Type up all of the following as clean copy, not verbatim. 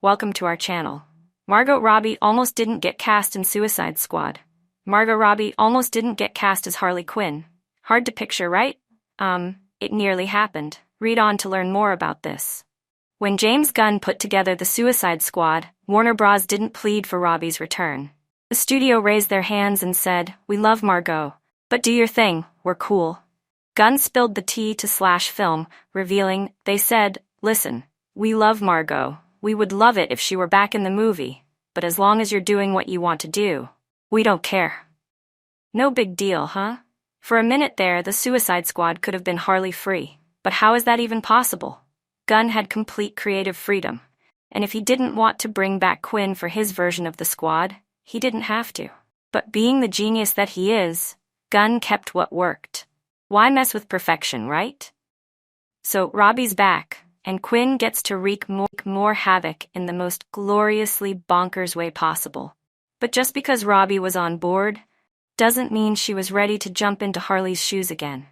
welcome to our channel. Margot Robbie almost didn't get cast in Suicide Squad. Margot Robbie almost didn't get cast as Harley Quinn. Hard to picture, right? It nearly happened. Read on to learn more about this. When James Gunn put together the Suicide Squad, Warner Bros. Didn't plead for Robbie's return. The studio raised their hands and said, "We love Margot, but do your thing, we're cool." Gunn spilled the tea to Slash Film, revealing, they said, "Listen, we love Margot. We would love it if she were back in the movie, but as long as you're doing what you want to do, we don't care." No big deal, huh? For a minute there, the Suicide Squad could have been Harley free, but how is that even possible? Gunn had complete creative freedom, and if he didn't want to bring back Quinn for his version of the squad, he didn't have to. But being the genius that he is, Gunn kept what worked. Why mess with perfection, right? So Robbie's back, and Quinn gets to wreak more havoc in the most gloriously bonkers way possible. But just because Robbie was on board, doesn't mean she was ready to jump into Harley's shoes again.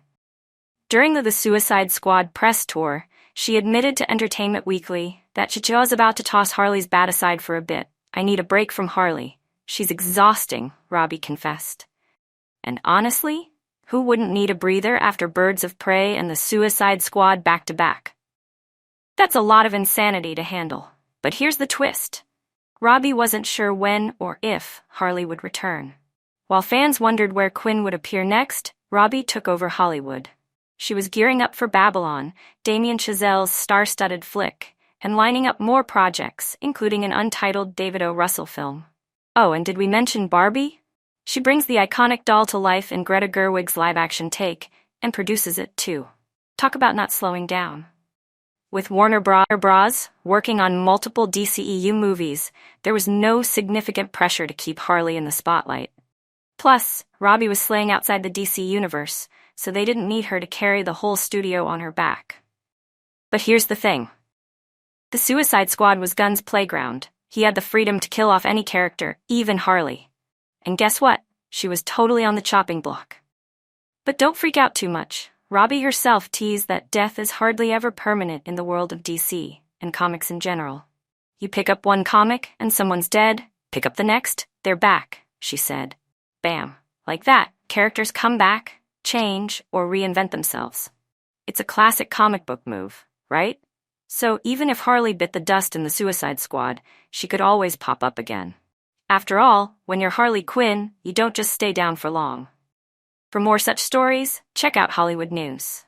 During the Suicide Squad press tour, she admitted to Entertainment Weekly that she was about to toss Harley's bat aside for a bit. "I need a break from Harley. She's exhausting," Robbie confessed. And honestly, who wouldn't need a breather after Birds of Prey and the Suicide Squad back-to-back? That's a lot of insanity to handle. But here's the twist. Robbie wasn't sure when or if Harley would return. While fans wondered where Quinn would appear next, Robbie took over Hollywood. She was gearing up for Babylon, Damien Chazelle's star-studded flick, and lining up more projects, including an untitled David O. Russell film. Oh, and did we mention Barbie? She brings the iconic doll to life in Greta Gerwig's live-action take, and produces it too. Talk about not slowing down. With Warner Bros. Working on multiple DCEU movies, there was no significant pressure to keep Harley in the spotlight. Plus, Robbie was slaying outside the DC universe, so they didn't need her to carry the whole studio on her back. But here's the thing. The Suicide Squad was Gunn's playground. He had the freedom to kill off any character, even Harley. And guess what? She was totally on the chopping block. But don't freak out too much. Robbie herself teased that death is hardly ever permanent in the world of DC, and comics in general. You pick up one comic, and someone's dead. Pick up the next, they're back, she said. Bam. Like that, characters come back, change, or reinvent themselves. It's a classic comic book move, right? So even if Harley bit the dust in the Suicide Squad, she could always pop up again. After all, when you're Harley Quinn, you don't just stay down for long. For more such stories, check out Hollywood News.